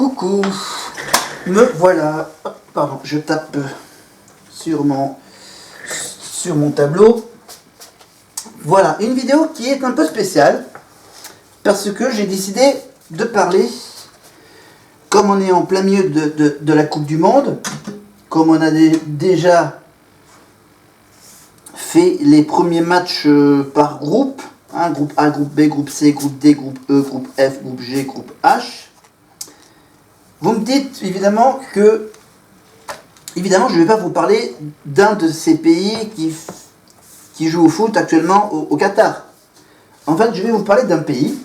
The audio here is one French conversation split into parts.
Coucou, me voilà. Pardon, je tape sur mon tableau. Voilà, une vidéo qui est un peu spéciale parce que j'ai décidé de parler, comme on est en plein milieu de la Coupe du Monde, comme on a déjà fait les premiers matchs par groupe, hein, groupe A, groupe B, groupe C, groupe D, groupe E, groupe F, groupe G, groupe H. Vous me dites évidemment que je ne vais pas vous parler d'un de ces pays qui joue au foot actuellement au Qatar. En fait, je vais vous parler d'un pays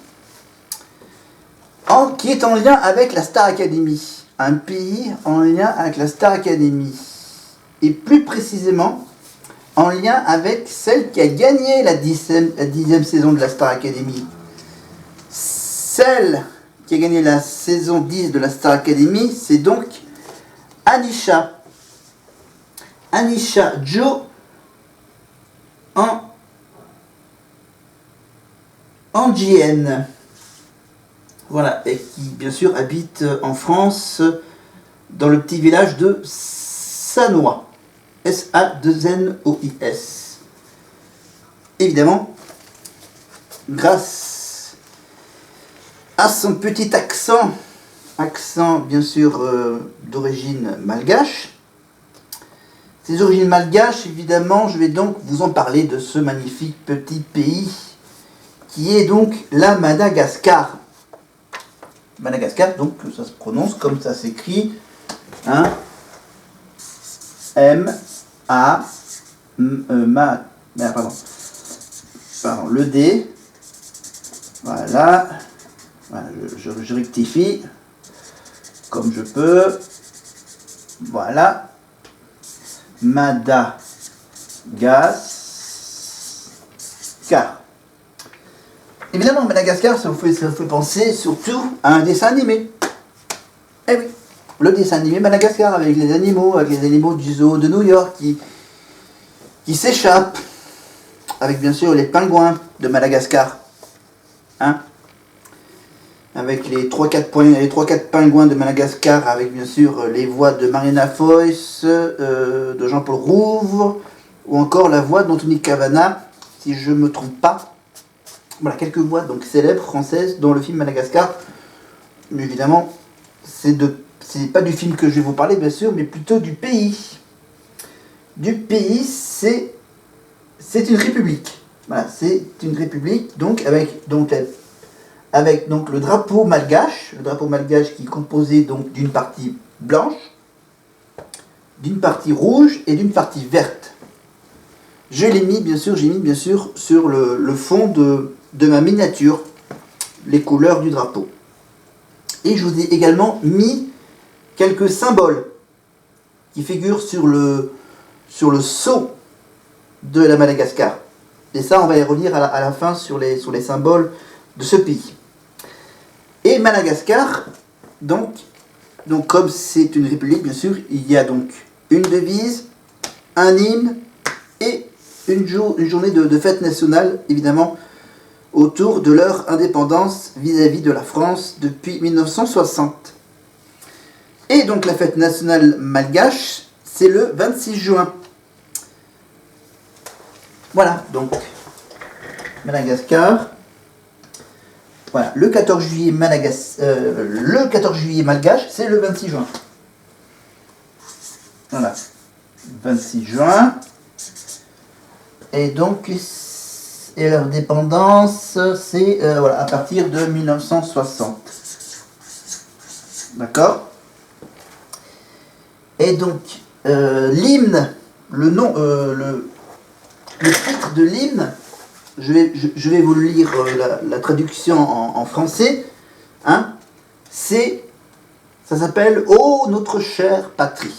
qui est en lien avec la Star Academy. Un pays en lien avec la Star Academy. Et plus précisément, en lien avec celle qui a gagné la 10e saison de la Star Academy. Celle qui a gagné la saison 10 de la Star Academy, c'est donc Anisha Jo Anjienne. Voilà, et qui bien sûr habite en France, dans le petit village de Sanois. S-A-2-N-O-I-S. Évidemment, grâce à son petit accent bien sûr d'origine malgache. Ces origines malgaches, évidemment, je vais donc vous en parler de ce magnifique petit pays qui est donc la Madagascar. Madagascar, donc ça se prononce comme ça s'écrit, hein, pardon, le D, voilà, je rectifie comme je peux, voilà, Madagascar. Évidemment, Madagascar, ça vous fait penser surtout à un dessin animé. Eh oui, le dessin animé Madagascar avec les animaux du zoo de New York qui s'échappent, avec bien sûr les pingouins de Madagascar, hein, avec les 3-4 pingouins de Madagascar, avec bien sûr les voix de Marina Foïs, de Jean-Paul Rouve, ou encore la voix d'Anthony Cavana, si je ne me trompe pas. Voilà, quelques voix donc célèbres françaises dans le film Madagascar. Mais évidemment, c'est pas du film que je vais vous parler, bien sûr, mais plutôt du pays. Du pays, c'est une république. Voilà, c'est une république, donc avec le drapeau malgache qui est composé donc d'une partie blanche, d'une partie rouge et d'une partie verte. J'ai mis bien sûr sur le fond de ma miniature les couleurs du drapeau. Et je vous ai également mis quelques symboles qui figurent sur le sceau de la Madagascar. Et ça, on va y revenir à la fin sur les symboles de ce pays. Et Madagascar, donc comme c'est une république, bien sûr, il y a donc une devise, un hymne et une journée de fête nationale, évidemment, autour de leur indépendance vis-à-vis de la France depuis 1960. Et donc la fête nationale malgache, c'est le 26 juin. Voilà, donc Madagascar. Voilà, le 14 juillet malgache, c'est le 26 juin. Voilà, 26 juin. Et donc, leur dépendance, c'est voilà, à partir de 1960. D'accord ? Et donc, l'hymne, le titre de l'hymne, je vais vous lire la traduction en français. Hein, ça s'appelle « Ô notre chère patrie ».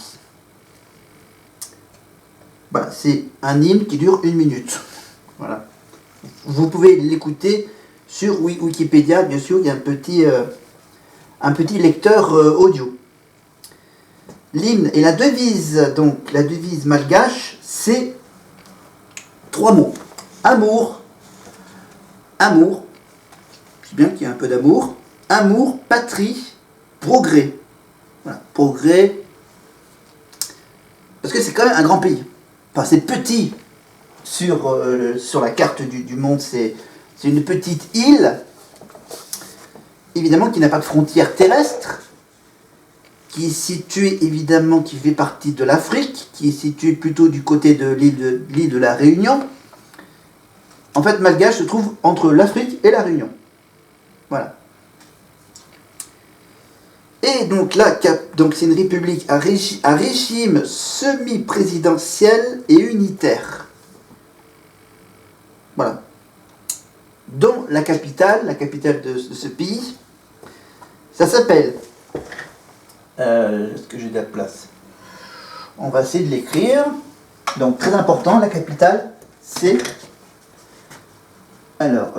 Voilà, c'est un hymne qui dure 1 minute. Voilà. Vous pouvez l'écouter sur Wikipédia, bien sûr, il y a un petit lecteur audio. L'hymne et la devise, donc la devise malgache, c'est 3 mots. Amour, c'est bien qu'il y ait un peu d'amour. Amour, patrie progrès. Voilà, progrès. Parce que c'est quand même un grand pays. Enfin, c'est petit sur la carte du monde. C'est une petite île, évidemment, qui n'a pas de frontières terrestres, qui est située, évidemment, qui fait partie de l'Afrique, qui est située plutôt du côté de l'île de la Réunion. En fait, Malgache se trouve entre l'Afrique et la Réunion. Voilà. Et donc là, c'est une république à régime semi-présidentiel et unitaire. Voilà. Dont la capitale de ce pays, ça s'appelle... est-ce que j'ai de la place? On va essayer de l'écrire. Donc très important, la capitale, c'est... Alors,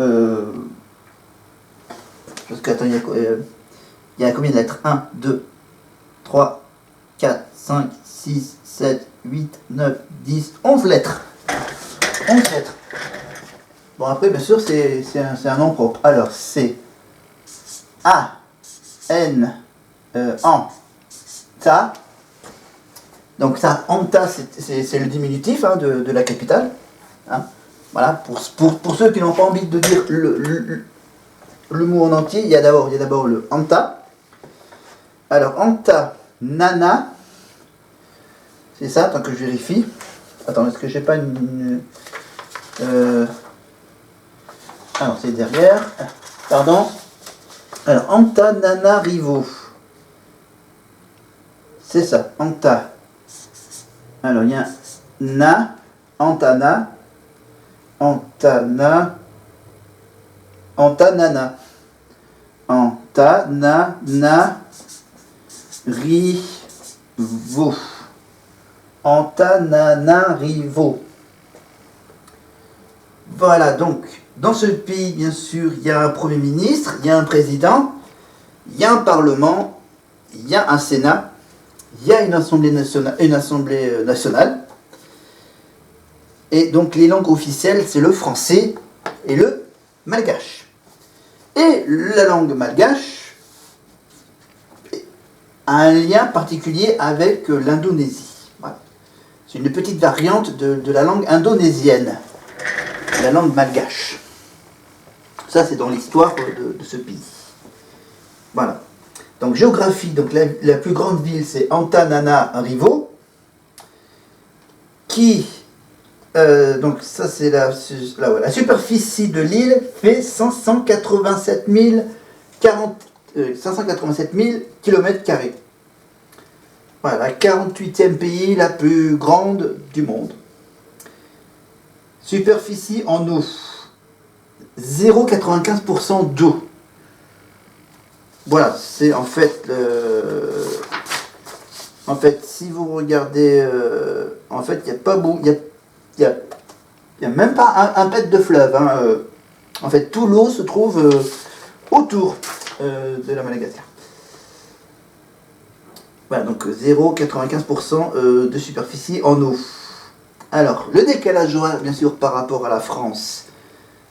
parce que, attends, il y a combien de lettres? 1, 2, 3, 4, 5, 6, 7, 8, 9, 10, 11 lettres. 11 lettres. Bon, après, bien sûr, c'est un nom propre. Alors, c'est A, N, An, Ta. Donc, ça, Anta, c'est le diminutif hein, de la capitale. Hein. Voilà, pour ceux qui n'ont pas envie de dire le mot en entier, il y a d'abord le Anta. Alors, Anta, Nana, c'est ça, tant que je vérifie. Attends, est-ce que j'ai pas une alors, c'est derrière. Pardon. Alors, Anta, Nana, Rivo. C'est ça, Anta. Alors, il y a Na, Antana, Antana, Antanana, Antanana, Rivo. Antananarivo. Voilà, donc, dans ce pays, bien sûr, il y a un Premier ministre, il y a un président, il y a un Parlement, il y a un Sénat, il y a une Assemblée nationale. Et donc, les langues officielles, c'est le français et le malgache. Et la langue malgache a un lien particulier avec l'Indonésie. Voilà. C'est une petite variante de la langue indonésienne, la langue malgache. Ça, c'est dans l'histoire de ce pays. Voilà. Donc, géographie, donc la plus grande ville, c'est Antananarivo, qui, donc ça c'est la superficie de l'île fait 587 000 km². Voilà, la 48e pays la plus grande du monde. Superficie en eau, 0,95% d'eau. Voilà, c'est en fait si vous regardez, en fait, il n'y a pas beau, il y a même pas un pet de fleuve. Hein, en fait, tout l'eau se trouve autour de la Madagascar. Voilà, donc 0,95% de superficie en eau. Alors, le décalage horaire, bien sûr, par rapport à la France,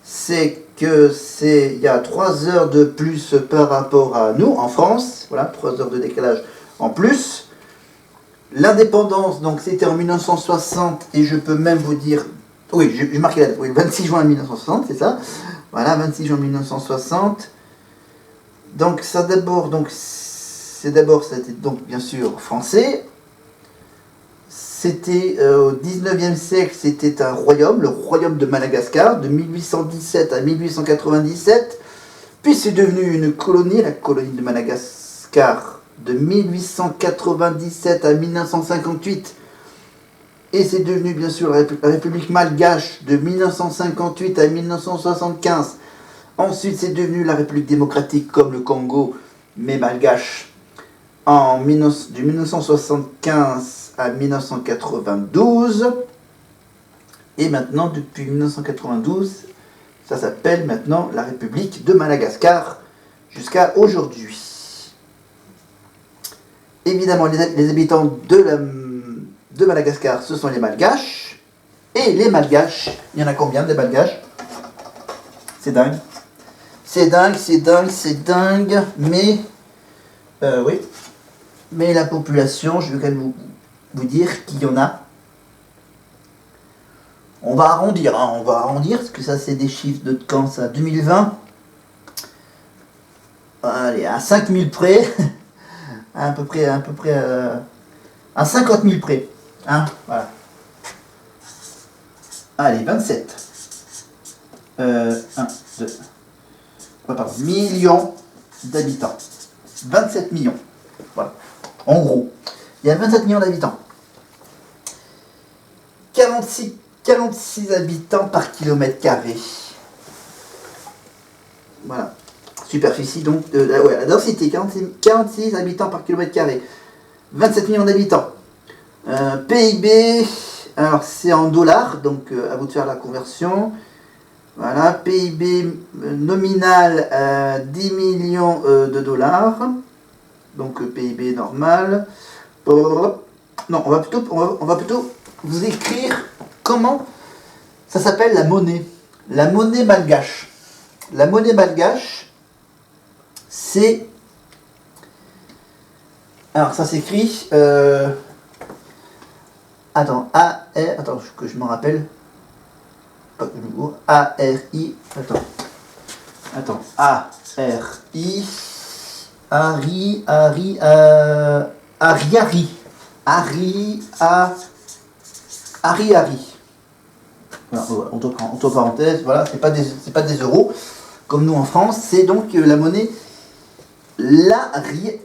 c'est que il y a 3 heures de plus par rapport à nous, en France. Voilà, 3 heures de décalage en plus. L'indépendance, donc c'était en 1960, et je peux même vous dire... Oui, j'ai marqué la date, oui, 26 juin 1960, c'est ça. Voilà, 26 juin 1960. Donc, c'était donc bien sûr français. C'était au 19e siècle, c'était un royaume, le royaume de Madagascar, de 1817 à 1897. Puis c'est devenu une colonie, la colonie de Madagascar, de 1897 à 1958. Et c'est devenu bien sûr la République malgache de 1958 à 1975. Ensuite, c'est devenu la République démocratique comme le Congo, mais malgache, de 1975 à 1992. Et maintenant, depuis 1992, ça s'appelle maintenant la République de Madagascar jusqu'à aujourd'hui. Évidemment, les habitants de Madagascar, ce sont les Malgaches. Et les Malgaches, il y en a combien des Malgaches? C'est dingue. C'est dingue, mais Oui. Mais la population, je vais quand même vous dire qu'il y en a. On va arrondir, hein, on va arrondir, parce que ça c'est des chiffres de quand ça 2020. Allez, à 5000 près, à peu près, à 50 000 près. Hein, voilà. Allez, 27. 1, 2, pardon, millions d'habitants. 27 millions. Voilà. En gros, il y a 27 millions d'habitants. 46 habitants par kilomètre carré. Voilà. Superficie, donc, ouais, la densité, 46 habitants par kilomètre carré. 27 millions d'habitants. PIB, alors c'est en dollars, donc à vous de faire la conversion. Voilà, PIB nominal 10 millions de dollars. Donc PIB normal. Non, on va plutôt vous écrire comment ça s'appelle la monnaie. La monnaie malgache. La monnaie malgache, c'est... Alors ça s'écrit... Attends, attends, que je m'en rappelle. A-R-I... Attends. A-R-I... Ariari. Voilà, entre parenthèses, voilà, c'est pas des euros comme nous en France, c'est donc la monnaie l'Ariari.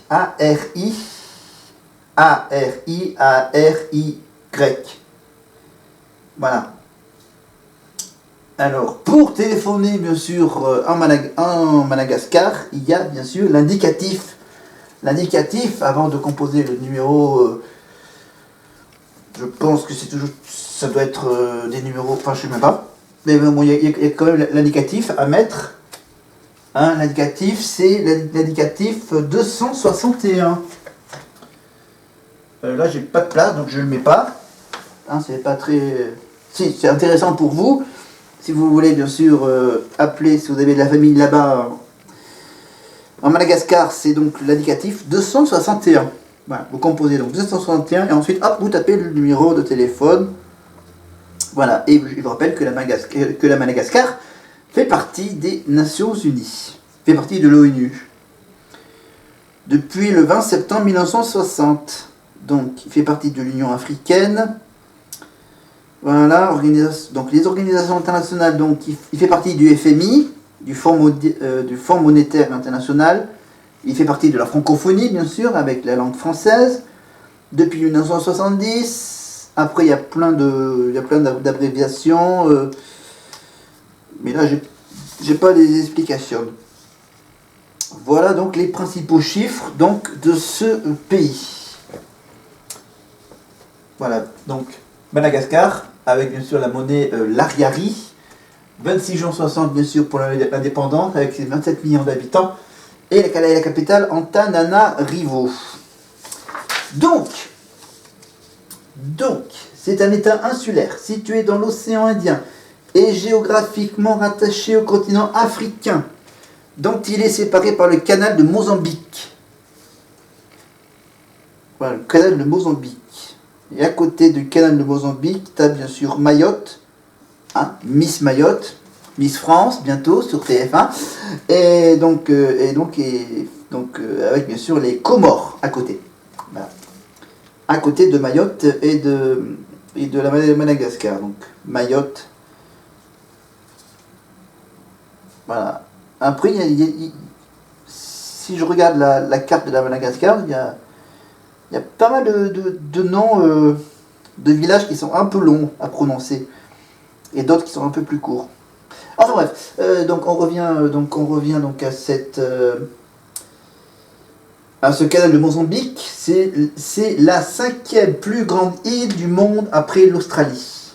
A-R-I-A-R-I-A-R-I-Y. Voilà. Alors, pour téléphoner, bien sûr, en Madagascar, il y a bien sûr l'indicatif. L'indicatif, avant de composer le numéro, je pense que c'est toujours, ça doit être des numéros, enfin je sais même pas. Mais bon, il y a quand même l'indicatif à mettre. Hein, l'indicatif, c'est l'indicatif 261. Là, j'ai pas de place, donc je le mets pas. Hein, c'est pas très... Si, c'est intéressant pour vous. Si vous voulez, bien sûr, appeler, si vous avez de la famille là-bas, en Madagascar, c'est donc l'indicatif 261. Voilà, vous composez donc 261 et ensuite, hop, vous tapez le numéro de téléphone. Voilà, et je vous rappelle que la Madagascar fait partie des Nations Unies, fait partie de l'ONU. Depuis le 20 septembre 1960. Donc, il fait partie de l'Union africaine. Voilà, donc les organisations internationales, donc il fait partie du FMI, du Fonds monétaire international. Il fait partie de la francophonie, bien sûr, avec la langue française. Depuis 1970, après il y a plein d'abréviations, mais là j'ai pas les explications. Voilà donc les principaux chiffres donc de ce pays. Voilà, donc Madagascar, avec bien sûr la monnaie l'Ariari, 26 juin 60 bien sûr pour l'indépendance, avec ses 27 millions d'habitants, et la capitale Antananarivo. Donc, c'est un état insulaire, situé dans l'océan Indien, et géographiquement rattaché au continent africain, dont il est séparé par le canal de Mozambique. Voilà, le canal de Mozambique. Et à côté du canal de Mozambique, tu as bien sûr Mayotte, hein, Miss Mayotte, Miss France, bientôt sur TF1, et donc avec bien sûr les Comores à côté. Voilà. À côté de Mayotte et de la Madagascar. Donc Mayotte. Voilà. Après, si je regarde la carte de la Madagascar, il y a pas mal de noms de villages qui sont un peu longs à prononcer et d'autres qui sont un peu plus courts. Enfin bref, donc on revient donc à ce canal de Mozambique. C'est la 5e plus grande île du monde après l'Australie,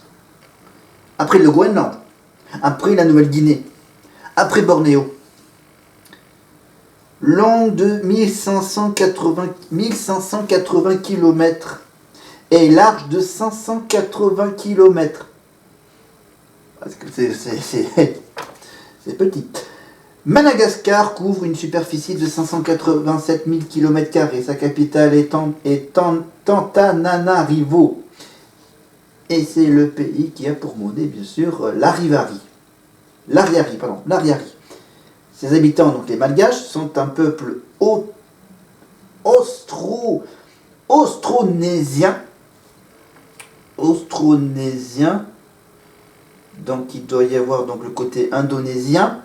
après le Groenland, après la Nouvelle-Guinée, après Bornéo. Long de 1580 km et large de 580 km. C'est petit. Madagascar couvre une superficie de 587 000 km². Sa capitale est Tantananarivo. Et c'est le pays qui a pour monnaie, bien sûr, l'Ariari. L'Ariari. Ses habitants, donc les Malgaches, sont un peuple austronésien. Donc il doit y avoir donc le côté indonésien.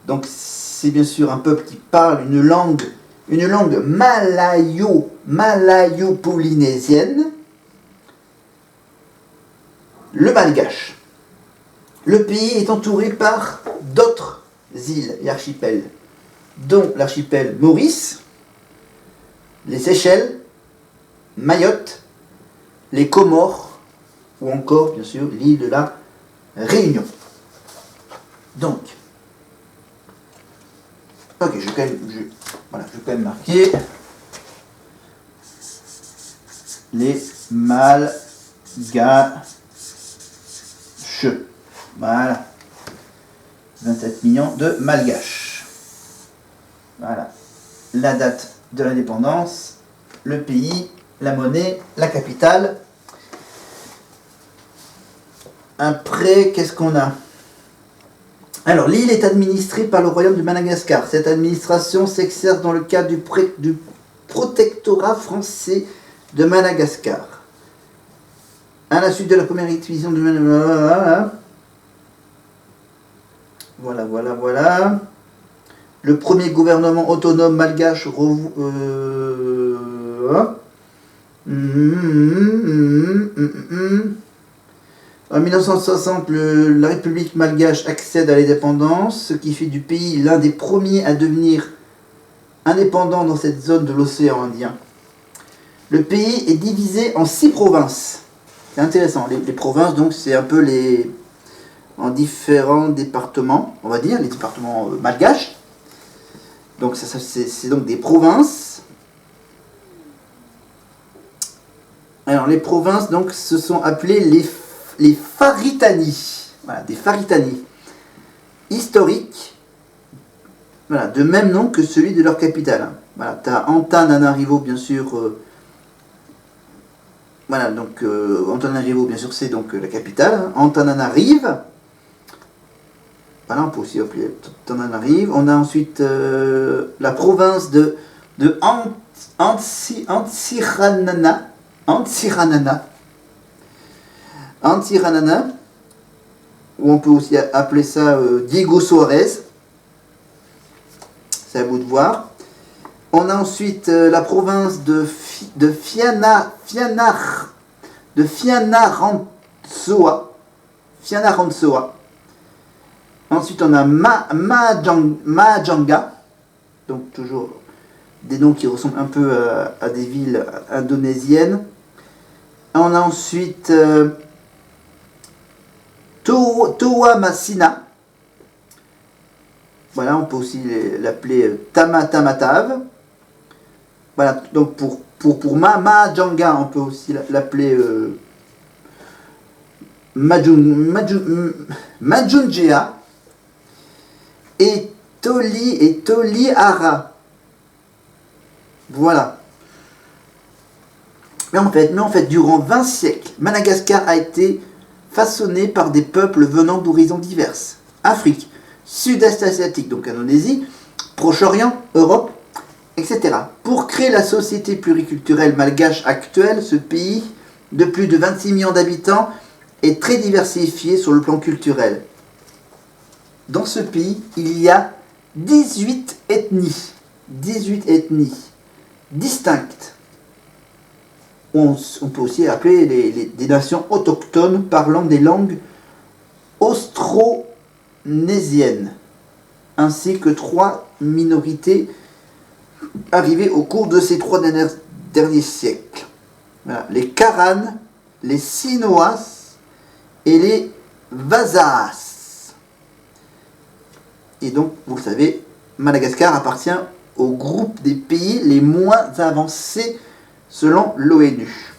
Donc c'est bien sûr un peuple qui parle une langue malayo-polynésienne, le malgache. Le pays est entouré par d'autres îles et archipels, dont l'archipel Maurice, les Seychelles, Mayotte, les Comores, ou encore, bien sûr, l'île de la Réunion. Donc, ok, je vais quand même marquer les Malgaches. Voilà. 27 millions de Malgaches. Voilà. La date de l'indépendance, le pays, la monnaie, la capitale. Après, qu'est-ce qu'on a? Alors, l'île est administrée par le royaume de Madagascar. Cette administration s'exerce dans le cadre du protectorat français de Madagascar. À la suite de la première expédition de Madagascar. Voilà. Le premier gouvernement autonome malgache En 1960, la République malgache accède à l'indépendance, ce qui fait du pays l'un des premiers à devenir indépendant dans cette zone de l'océan Indien. Le pays est divisé en 6 provinces. C'est intéressant. Les provinces, donc, c'est un peu en différents départements, on va dire, les départements malgaches. Donc, c'est donc des provinces. Alors, les provinces, donc, se sont appelées les Faritani. Voilà, des Faritani. Historiques. Voilà, de même nom que celui de leur capitale. Voilà, tu as Antananarivo, bien sûr. Voilà, donc Antananarivo, bien sûr, c'est donc la capitale. Antananarive. Voilà, on peut aussi appeler Antananarive. On a ensuite la province de Antsiranana. Antsiranana. Ou on peut aussi appeler ça Diego Suarez. C'est à vous de voir. On a ensuite la province de Fianarantsoa. Ensuite, on a Mahajanga. Donc, toujours des noms qui ressemblent un peu à des villes indonésiennes. On a ensuite Toamasina. Voilà, on peut aussi l'appeler Tamatamatav. Voilà, donc pour Mahajanga, on peut aussi l'appeler Majungea et Toliara. Voilà. Mais en fait, durant 20 siècles, Madagascar a été façonné par des peuples venant d'horizons diverses. Afrique, Sud-Est asiatique, donc Indonésie, Proche-Orient, Europe, etc. Pour créer la société pluriculturelle malgache actuelle, ce pays de plus de 26 millions d'habitants est très diversifié sur le plan culturel. Dans ce pays, il y a 18 ethnies distinctes. On peut aussi appeler des nations autochtones parlant des langues austronésiennes, ainsi que 3 minorités arrivées au cours de ces 3 derniers siècles. Voilà. Les Karanes, les Sinoas et les Vasaas. Et donc, vous le savez, Madagascar appartient au groupe des pays les moins avancés selon l'ONU.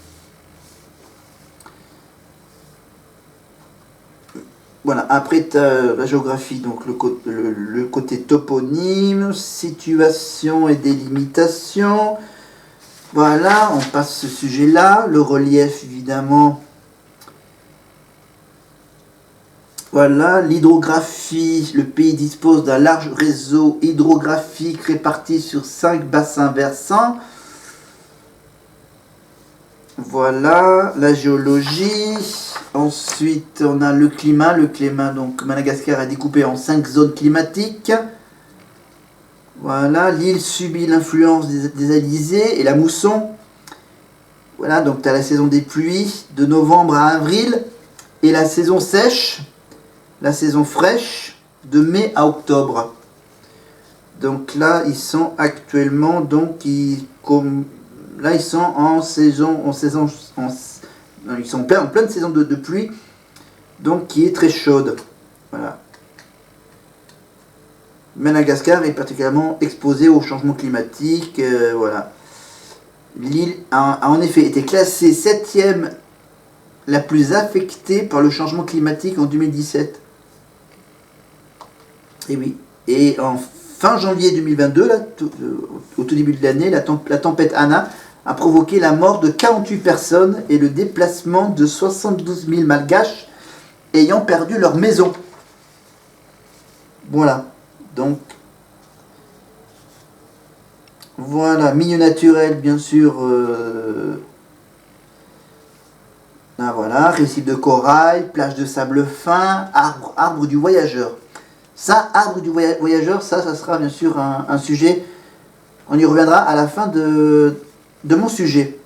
Voilà, après la géographie, donc le côté toponyme, situation et délimitation. Voilà, on passe ce sujet-là. Le relief, évidemment. Voilà, l'hydrographie. Le pays dispose d'un large réseau hydrographique réparti sur 5 bassins versants. Voilà, la géologie. Ensuite, on a le climat. Le climat, donc Madagascar est découpé en 5 zones climatiques. Voilà, l'île subit l'influence des alizés et la mousson. Voilà, donc tu as la saison des pluies de novembre à avril et la saison sèche, la saison fraîche de mai à octobre. Donc là, ils sont actuellement, donc là ils sont ils sont en pleine saison de pluie, donc qui est très chaude. Voilà. Madagascar est particulièrement exposé au changement climatique. Voilà. L'île a en effet été classée 7e la plus affectée par le changement climatique en 2017. Et oui. Et en fin janvier 2022, là, au tout début de l'année, la tempête Anna a provoqué la mort de 48 personnes et le déplacement de 72 000 Malgaches ayant perdu leur maison. Voilà. Donc, voilà, milieu naturel, bien sûr. Là, voilà, récif de corail, plage de sable fin, arbre du voyageur. Ça, arbre du voyageur, ça sera bien sûr un sujet. On y reviendra à la fin de mon sujet.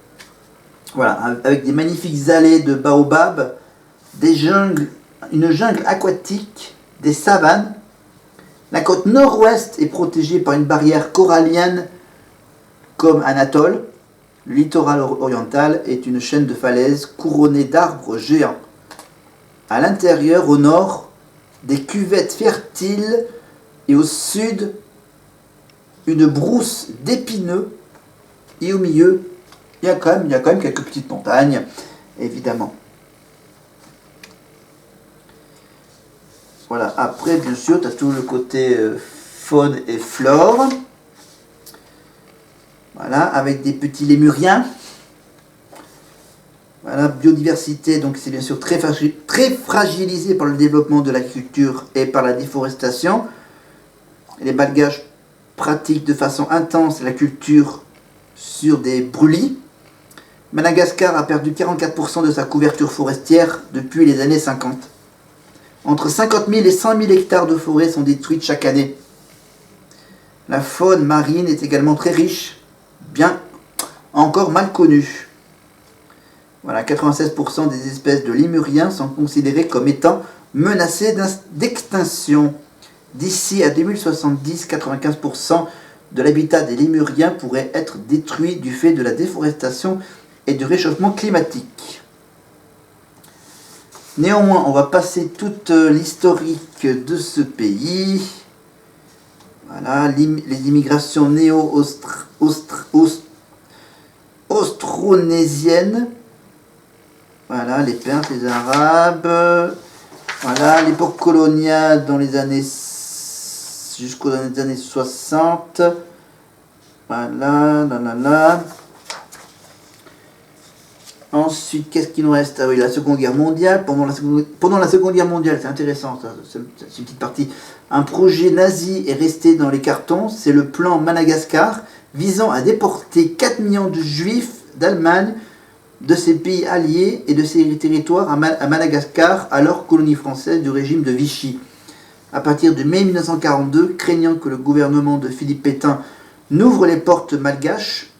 Voilà, avec des magnifiques allées de baobab, des jungles, une jungle aquatique, des savanes. La côte nord-ouest est protégée par une barrière corallienne comme Anatole. Le littoral oriental est une chaîne de falaises couronnée d'arbres géants. À l'intérieur, au nord, des cuvettes fertiles et au sud, une brousse d'épineux. Et au milieu, il y a quand même quelques petites montagnes, évidemment. Voilà, après, bien sûr, tu as tout le côté faune et flore. Voilà, avec des petits lémuriens. Voilà, biodiversité, donc c'est bien sûr très fragilisé par le développement de l'agriculture et par la déforestation. Les Malgaches pratiquent de façon intense la culture sur des brûlis. Madagascar a perdu 44% de sa couverture forestière depuis les années 50. Entre 50 000 et 100 000 hectares de forêt sont détruits chaque année. La faune marine est également très riche, bien encore mal connue. Voilà, 96% des espèces de lémuriens sont considérées comme étant menacées d'extinction. D'ici à 2070, 95% de l'habitat des lémuriens pourrait être détruit du fait de la déforestation et du réchauffement climatique. Néanmoins, on va passer toute l'historique de ce pays. Voilà, les immigrations néo-austronésiennes. Voilà, les Perses, les Arabes. Voilà, l'époque coloniale dans les années jusqu'aux années 60. Voilà, là. Ensuite, qu'est-ce qu'il nous reste? Ah oui, la Seconde Guerre mondiale. Pendant la Seconde Guerre mondiale, c'est intéressant, ça, c'est une petite partie. Un projet nazi est resté dans les cartons, c'est le plan Madagascar, visant à déporter 4 millions de juifs d'Allemagne, de ses pays alliés et de ses territoires à Madagascar, alors colonie française du régime de Vichy. À partir de mai 1942, craignant que le gouvernement de Philippe Pétain n'ouvre les portes malgaches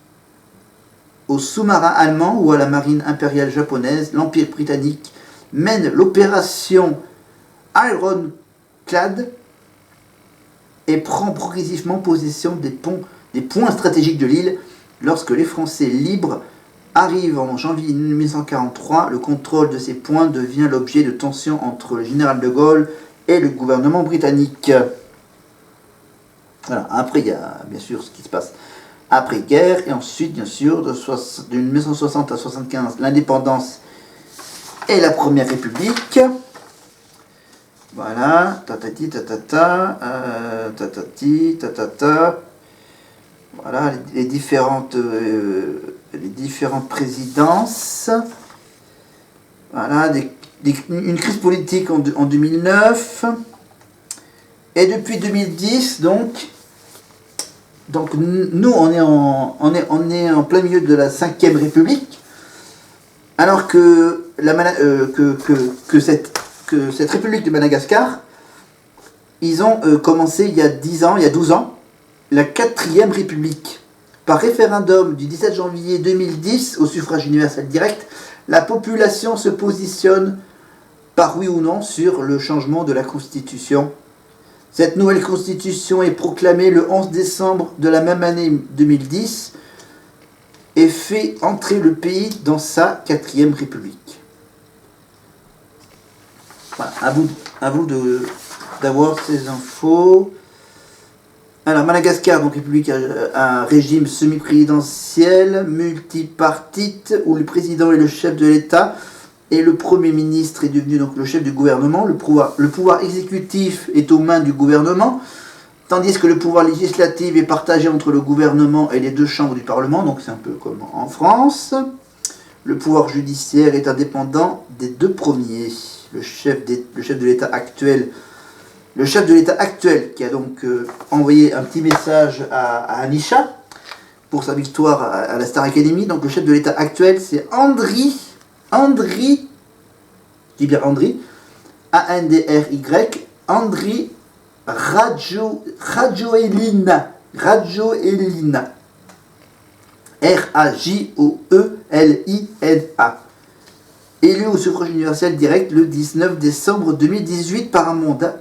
aux sous-marins allemands ou à la marine impériale japonaise, l'Empire britannique mène l'opération Ironclad et prend progressivement possession des points stratégiques de l'île. Lorsque les Français libres arrivent en janvier 1943, le contrôle de ces points devient l'objet de tensions entre le général de Gaulle et le gouvernement britannique. Voilà. Après, il y a bien sûr ce qui se passe après-guerre, et ensuite, bien sûr, de 1960 à 1975, l'indépendance et la Première République. Voilà, tatati, tatata, tatati, tatata. Voilà, les différentes présidences. Voilà, une crise politique en 2009. Et depuis 2010, donc nous, on est en plein milieu de la 5e République, alors que cette République de Madagascar, ils ont commencé il y a 10 ans, il y a 12 ans, la 4e République. Par référendum du 17 janvier 2010, au suffrage universel direct, la population se positionne par oui ou non sur le changement de la Constitution. Cette nouvelle Constitution est proclamée le 11 décembre de la même année 2010 et fait entrer le pays dans sa 4e République. Voilà, à vous d'avoir ces infos. Alors, Madagascar, donc République, un régime semi-présidentiel, multipartite, où le président est le chef de l'État et le Premier ministre est devenu donc le chef du gouvernement. Le pouvoir exécutif est aux mains du gouvernement, tandis que le pouvoir législatif est partagé entre le gouvernement et les 2 chambres du Parlement, donc c'est un peu comme en France. Le pouvoir judiciaire est indépendant des 2 premiers. Le chef de l'État actuel qui a donc envoyé un petit message à Anisha pour sa victoire à la Star Academy. Donc le chef de l'État actuel, c'est Andry, je dis bien Andry, A-N-D-R-Y, Andry Rajoelina, R-A-J-O-E-L-I-N-A. Élu au suffrage universel direct le 19 décembre 2018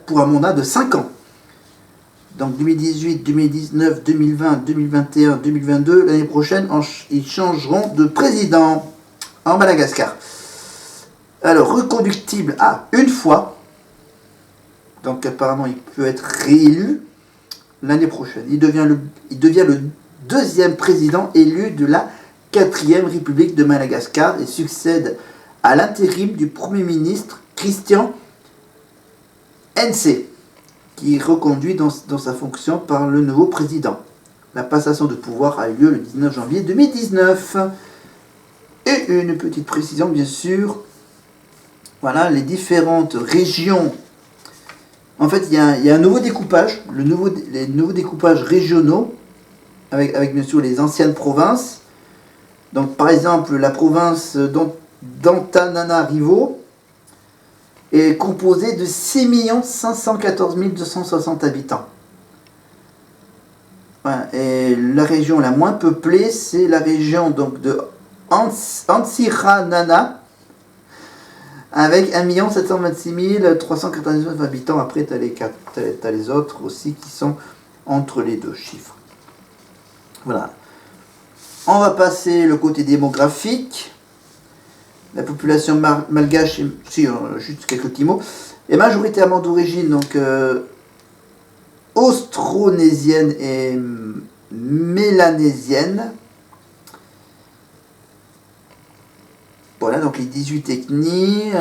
pour un mandat de 5 ans. Donc 2018, 2019, 2020, 2021, 2022, l'année prochaine, ils changeront de président en Madagascar. Alors, reconductible à une fois. Donc apparemment, il peut être réélu l'année prochaine. Il devient le 2e président élu de la 4e République de Madagascar et succède à l'intérim du Premier ministre Christian NC, qui est reconduit dans sa fonction par le nouveau président. La passation de pouvoir a eu lieu le 19 janvier 2019. Et une petite précision, bien sûr, voilà, les différentes régions. En fait, il y a un nouveau découpage, les nouveaux découpages régionaux, avec bien sûr les anciennes provinces. Donc par exemple, la province d'Antananarivo est composée de 6 514 260 habitants. Voilà. Et la région la moins peuplée, c'est la région donc de Antsiranana, avec 1 726 399 habitants. Après, tu as les autres aussi qui sont entre les 2 chiffres. Voilà. On va passer le côté démographique. La population malgache, juste quelques petits mots, est majoritairement d'origine donc austronésienne et mélanésienne. Voilà, donc les 18 ethnies.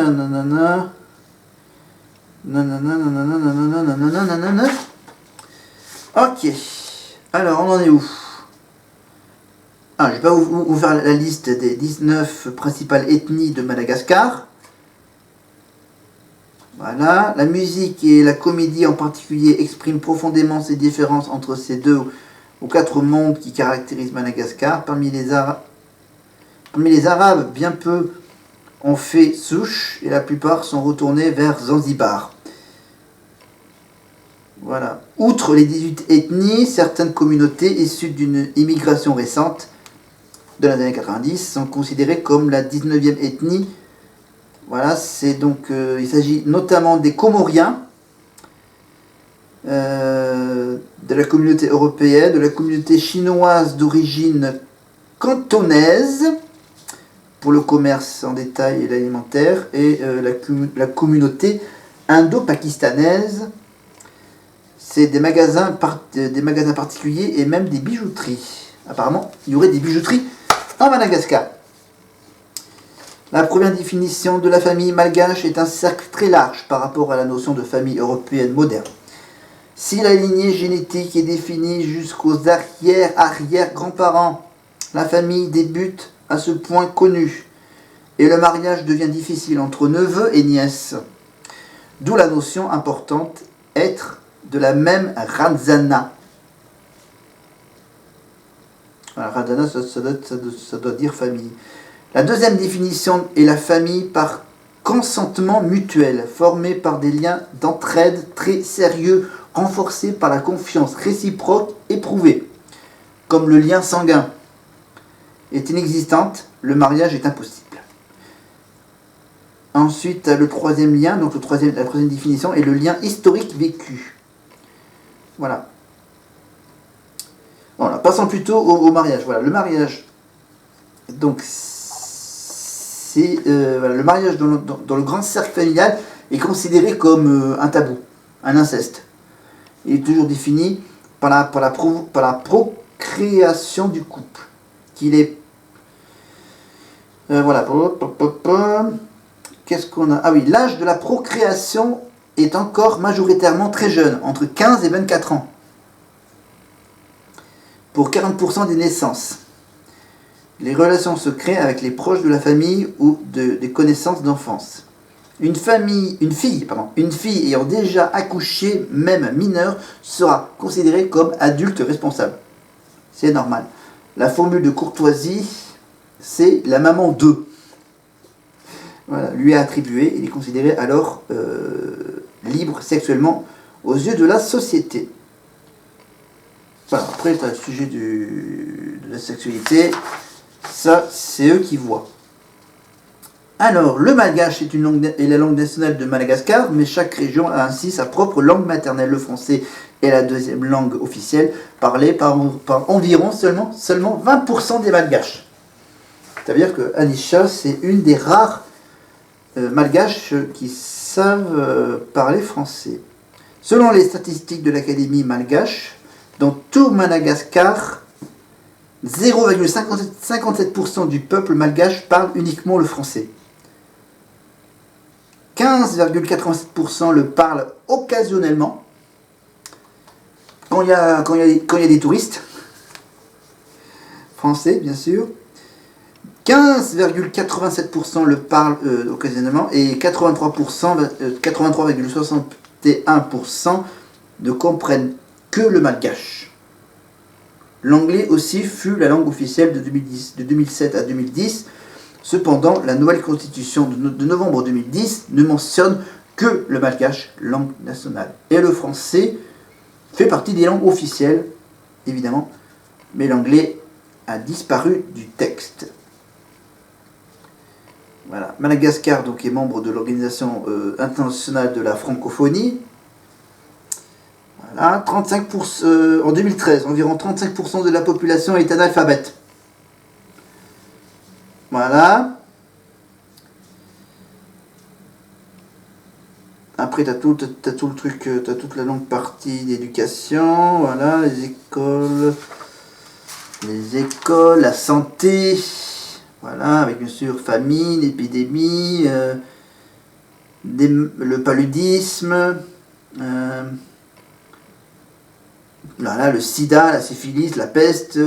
Ok. Alors, on en est où? Je vais pas vous faire la liste des 19 principales ethnies de Madagascar. Voilà. La musique et la comédie en particulier expriment profondément ces différences entre ces 2 ou 4 mondes qui caractérisent Madagascar. Parmi les Arabes, bien peu ont fait souche et la plupart sont retournés vers Zanzibar. Voilà. Outre les 18 ethnies, certaines communautés issues d'une immigration récente de les années 90 sont considérées comme la 19e ethnie. Voilà, c'est donc il s'agit notamment des Comoriens, de la communauté européenne, de la communauté chinoise d'origine cantonaise pour le commerce en détail et l'alimentaire, et la communauté indo-pakistanaise. C'est des magasins particuliers et même des bijouteries. Apparemment, il y aurait des bijouteries à Madagascar. La première définition de la famille malgache est un cercle très large par rapport à la notion de famille européenne moderne. Si la lignée génétique est définie jusqu'aux arrière-arrière-grands-parents, la famille débute à ce point connu et le mariage devient difficile entre neveux et nièces. D'où la notion importante être de la même Ranzana. Ranzana, ça doit dire famille. La deuxième définition est la famille par consentement mutuel, formée par des liens d'entraide très sérieux, renforcés par la confiance réciproque éprouvée. Comme le lien sanguin est inexistante, le mariage est impossible. Ensuite, le troisième lien, donc la troisième définition, est le lien historique vécu. Voilà. Voilà. Passons plutôt au mariage. Voilà, le mariage. Donc, voilà, le mariage dans le grand cercle familial est considéré comme un tabou, un inceste. Il est toujours défini par la procréation du couple. Qu'il est. Voilà. Qu'est-ce qu'on a? Ah oui, l'âge de la procréation est encore majoritairement très jeune, entre 15 et 24 ans, pour 40% des naissances. Les relations se créent avec les proches de la famille ou des connaissances d'enfance. Une fille ayant déjà accouché, même mineure, sera considérée comme adulte responsable. C'est normal. La formule de courtoisie, c'est la maman de. Voilà, lui est attribué, il est considéré alors libre sexuellement aux yeux de la société. Voilà, après, tu as le sujet de la sexualité, ça, c'est eux qui voient. Alors, le malgache est la langue nationale de Madagascar, mais chaque région a ainsi sa propre langue maternelle. Le français est la deuxième langue officielle, parlée par environ seulement 20% des malgaches. C'est-à-dire que Anisha, c'est une des rares malgaches qui savent parler français. Selon les statistiques de l'Académie malgache, dans tout Madagascar, 0,57% du peuple malgache parle uniquement le français. 15,87% le parlent occasionnellement, quand il y a des touristes, français bien sûr. 15,87% le parlent occasionnellement et 83,61% ne comprennent que le malgache. L'anglais aussi fut la langue officielle de 2007 à 2010. Cependant, la nouvelle constitution de novembre 2010 ne mentionne que le malgache, langue nationale. Et le français fait partie des langues officielles, évidemment, mais l'anglais a disparu du texte. Voilà. Madagascar donc, est membre de l'Organisation internationale de la francophonie. Voilà. 35%, en 2013, environ 35% de la population est analphabète. Voilà. Après, tu as tout le truc, tu as toute la longue partie d'éducation. Voilà, les écoles, la santé. Voilà, avec bien sûr famine, épidémie, le paludisme, voilà, le sida, la syphilis, la peste,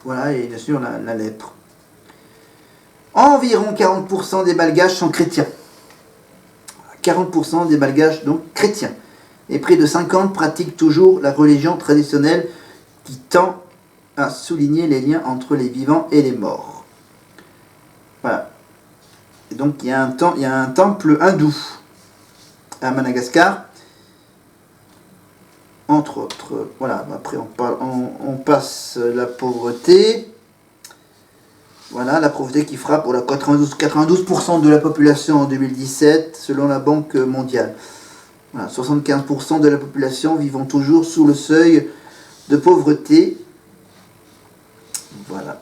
voilà, et bien sûr la lèpre. Environ 40% des malgaches sont chrétiens. 40% des malgaches donc chrétiens. Et près de 50 pratiquent toujours la religion traditionnelle qui tend à souligner les liens entre les vivants et les morts. Voilà. Et donc il y a un temple hindou à Madagascar, entre autres. Voilà, après on passe la pauvreté. Voilà, la pauvreté qui frappe pour la 92% de la population en 2017, selon la Banque mondiale. Voilà, 75% de la population vivant toujours sous le seuil de pauvreté. Voilà.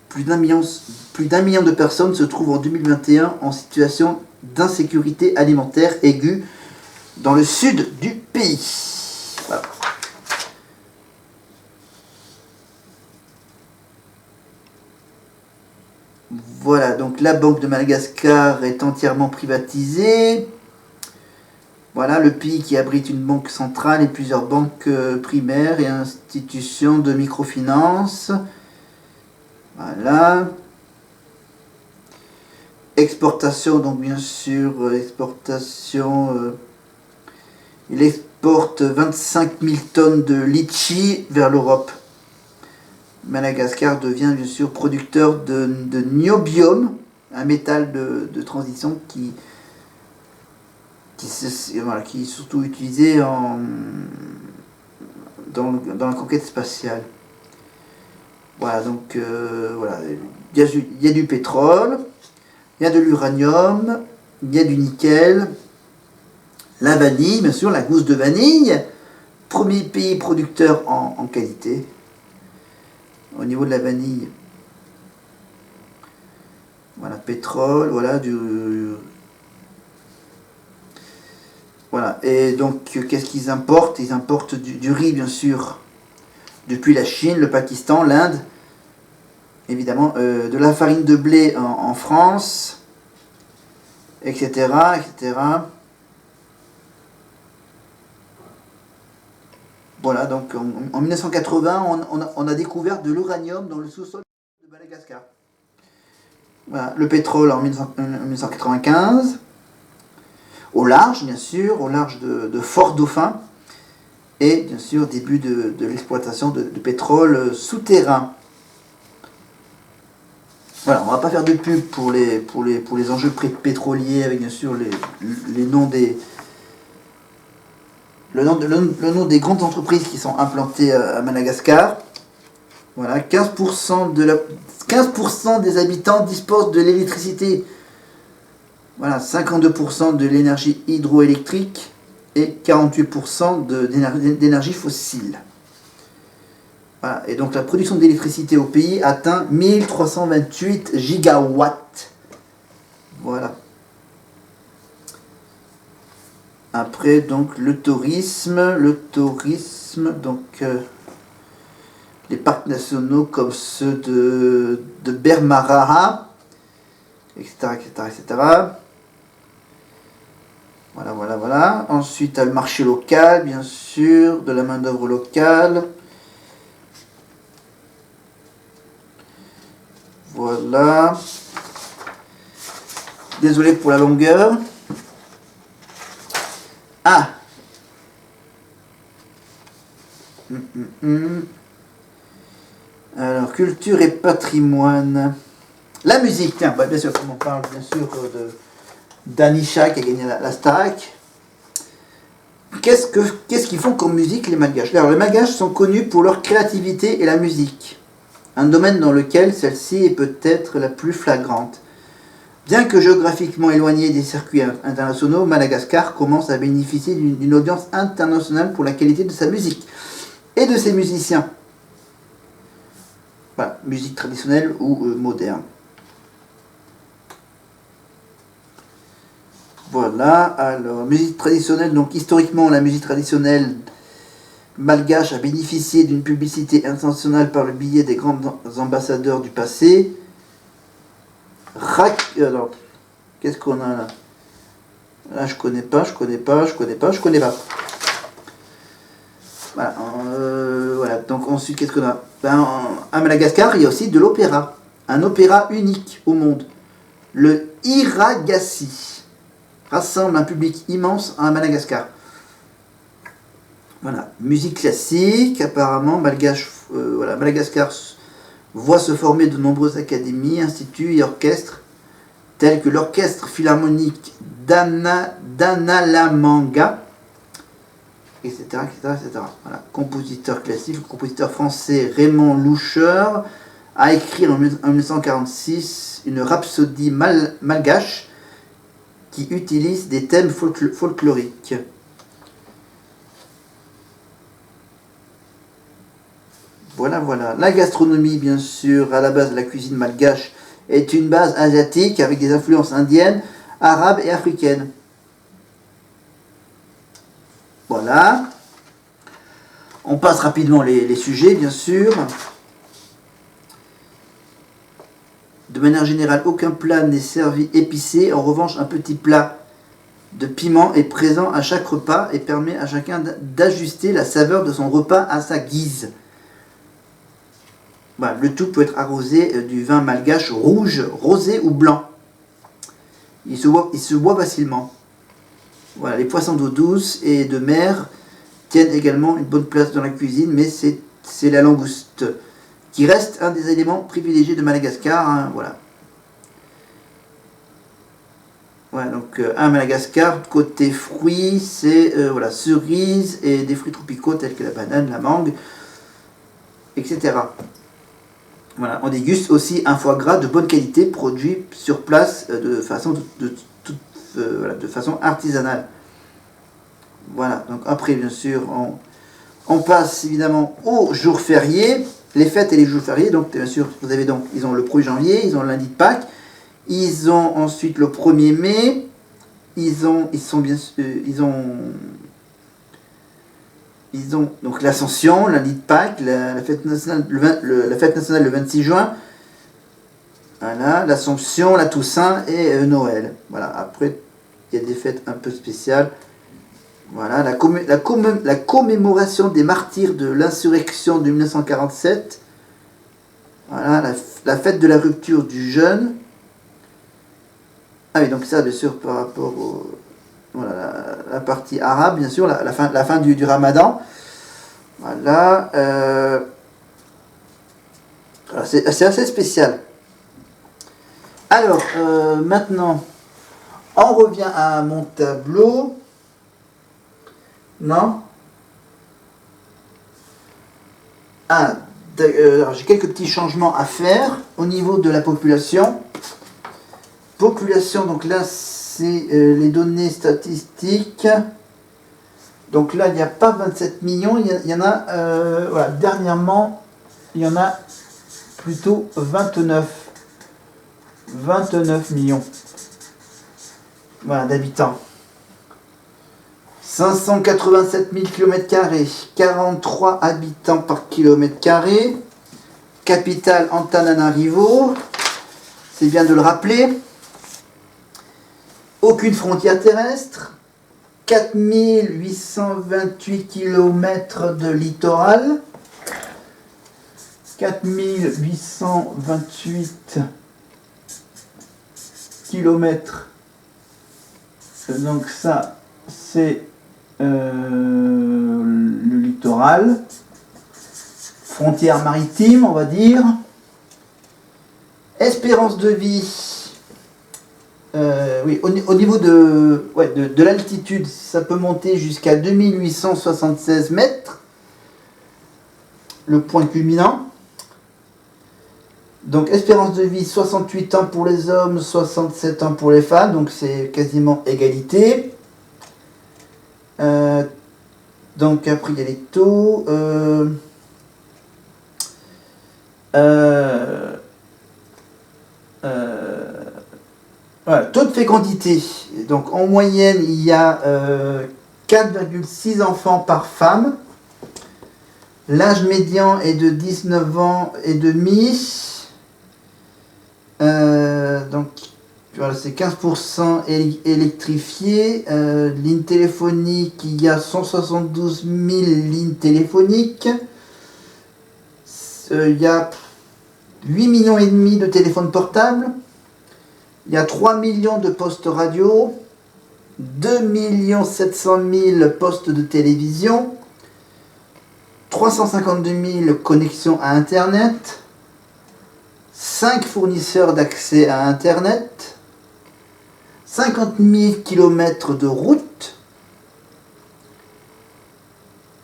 Plus d'un million de personnes se trouvent en 2021 en situation d'insécurité alimentaire aiguë dans le sud du pays. Voilà. Voilà, donc la Banque de Madagascar est entièrement privatisée. Voilà, le pays qui abrite une banque centrale et plusieurs banques primaires et institutions de microfinance. Voilà. Exportation, donc bien sûr, exportation. Il exporte 25 000 tonnes de litchi vers l'Europe. Madagascar devient bien sûr producteur de niobium, un métal de transition voilà, qui est surtout utilisé dans la conquête spatiale. Voilà, donc voilà, il y a du pétrole, il y a de l'uranium, il y a du nickel, la vanille, bien sûr, la gousse de vanille, premier pays producteur en qualité. Au niveau de la vanille, voilà, pétrole, voilà, voilà, et donc qu'est-ce qu'ils importent? Ils importent du riz, bien sûr, depuis la Chine, le Pakistan, l'Inde, évidemment, de la farine de blé en France, etc., etc. Voilà, donc en 1980, on a découvert de l'uranium dans le sous-sol de Madagascar. Voilà, le pétrole en 1995, au large, bien sûr, au large de Fort Dauphin, et bien sûr, début de l'exploitation de pétrole souterrain. Voilà, on ne va pas faire de pub pour les enjeux pétroliers, avec bien sûr les noms des... Le nom des grandes entreprises qui sont implantées à Madagascar. Voilà, 15% des habitants disposent de l'électricité. Voilà, 52% de l'énergie hydroélectrique et 48% d'énergie fossile. Voilà, et donc la production d'électricité au pays atteint 1328 gigawatts. Voilà. Après, donc, le tourisme, donc, les parcs nationaux comme ceux de Bermaraha, etc., etc., etc. Voilà, voilà, voilà. Ensuite, le marché local, bien sûr, de la main-d'œuvre locale. Voilà. Désolé pour la longueur. Ah. Alors, culture et patrimoine. La musique, tiens, bah, bien sûr, comme on parle bien sûr d'Anisha qui a gagné la Starac. Qu'est-ce qu'ils font comme musique les Malgaches? Alors, les Malgaches sont connus pour leur créativité et la musique. Un domaine dans lequel celle-ci est peut-être la plus flagrante. Bien que géographiquement éloigné des circuits internationaux, Madagascar commence à bénéficier d'une audience internationale pour la qualité de sa musique et de ses musiciens. Voilà, musique traditionnelle ou moderne. Voilà, alors, musique traditionnelle, donc historiquement, la musique traditionnelle malgache a bénéficié d'une publicité internationale par le biais des grands ambassadeurs du passé. Alors, qu'est-ce qu'on a là? Là, je connais pas. Voilà, voilà. Donc ensuite, qu'est-ce qu'on a? À Madagascar, il y a aussi de l'opéra. Un opéra unique au monde. Le Iragassi rassemble un public immense à Madagascar. Voilà, musique classique, apparemment, voilà, Madagascar voit se former de nombreuses académies, instituts et orchestres, tels que l'orchestre philharmonique d'Analamanga, etc., etc., etc. Voilà. Compositeur classique, le compositeur français Raymond Loucheur a écrit en 1946 une rhapsodie malgache qui utilise des thèmes folkloriques. Voilà, voilà. La gastronomie, bien sûr, à la base de la cuisine malgache, est une base asiatique avec des influences indiennes, arabes et africaines. Voilà. On passe rapidement les sujets, bien sûr. De manière générale, aucun plat n'est servi épicé. En revanche, un petit plat de piment est présent à chaque repas et permet à chacun d'ajuster la saveur de son repas à sa guise. Voilà, le tout peut être arrosé du vin malgache rouge, rosé ou blanc. Il se boit facilement. Voilà, les poissons d'eau douce et de mer tiennent également une bonne place dans la cuisine, mais c'est la langouste qui reste un des éléments privilégiés de Madagascar. Hein, voilà. Voilà, donc à Madagascar, côté fruits, c'est voilà, cerises et des fruits tropicaux tels que la banane, la mangue, etc. Voilà, on déguste aussi un foie gras de bonne qualité produit sur place de façon, voilà, de façon artisanale. Voilà, donc après bien sûr on passe évidemment aux jours fériés, les fêtes et les jours fériés. Donc bien sûr vous avez donc ils ont le 1er janvier, ils ont le lundi de Pâques, ils ont ensuite le 1er mai, ils ont donc l'Ascension, lundi de Pâques, la fête nationale le 26 juin. Voilà, l'Assomption, la Toussaint et Noël. Voilà, après il y a des fêtes un peu spéciales. Voilà, la commémoration des martyrs de l'insurrection de 1947. Voilà, la fête de la rupture du jeûne. Ah oui, donc ça, bien sûr, par rapport voilà, la partie arabe, bien sûr, la fin du ramadan. Voilà. C'est assez spécial. Alors, maintenant, on revient à mon tableau. Non. Alors j'ai quelques petits changements à faire au niveau de la population. Population, donc là, c'est les données statistiques. Donc là, il n'y a pas 27 millions, il y en a, voilà, dernièrement, il y en a plutôt 29 millions, voilà, d'habitants. 587 000 km², 43 habitants par km². Capitale Antananarivo, c'est bien de le rappeler. Aucune frontière terrestre. 4828 km de littoral. 4828 km. Donc ça, c'est le littoral, frontière maritime, on va dire. Espérance de vie, oui, au niveau de l'altitude, ça peut monter jusqu'à 2876 mètres, le point culminant. Donc espérance de vie, 68 ans pour les hommes, 67 ans pour les femmes, donc c'est quasiment égalité. Donc après il y a les taux. Voilà, taux de fécondité. Donc en moyenne il y a 4,6 enfants par femme. L'âge médian est de 19 ans et demi. Donc voilà, c'est 15% électrifié. Lignes téléphoniques, il y a 172 000 lignes téléphoniques. Il y a 8,5 millions de téléphones portables. Il y a 3 millions de postes radio. 2 700 000 postes de télévision. 352 000 connexions à Internet. 5 fournisseurs d'accès à Internet. 50 000 km de route,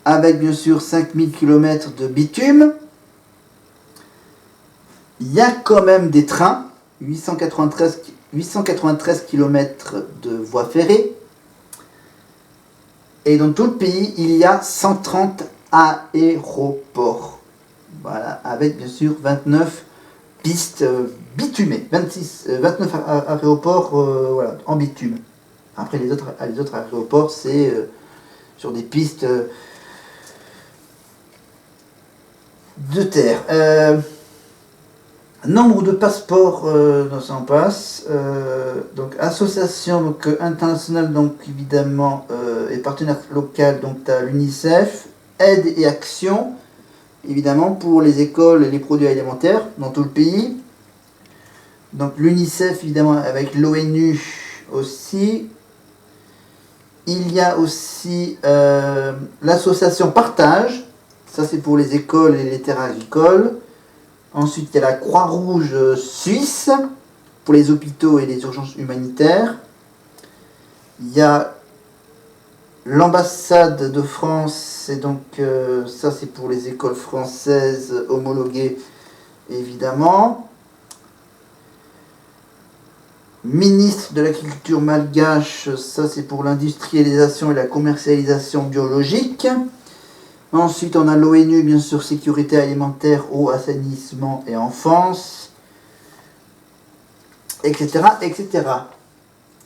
avec bien sûr 5 000 km de bitume. Il y a quand même des trains, 893 km de voies ferrées. Et dans tout le pays, il y a 130 aéroports. Voilà, avec bien sûr 29 pistes bitumées, 29 aéroports voilà, en bitume. Après les autres aéroports, c'est sur des pistes de terre. Nombre de passeports, ça en passe. Donc association donc, internationale, donc évidemment, et partenaire local, donc tu as l'UNICEF, aide et action, évidemment, pour les écoles et les produits alimentaires dans tout le pays. Donc l'UNICEF, évidemment, avec l'ONU aussi. Il y a aussi l'association Partage, ça c'est pour les écoles et les terres agricoles. Ensuite, il y a la Croix-Rouge suisse pour les hôpitaux et les urgences humanitaires. Il y a l'ambassade de France, et donc ça c'est pour les écoles françaises homologuées évidemment. Ministre de l'agriculture malgache, ça c'est pour l'industrialisation et la commercialisation biologique. Ensuite, on a l'ONU, bien sûr, sécurité alimentaire, eau, assainissement et enfance, etc., etc.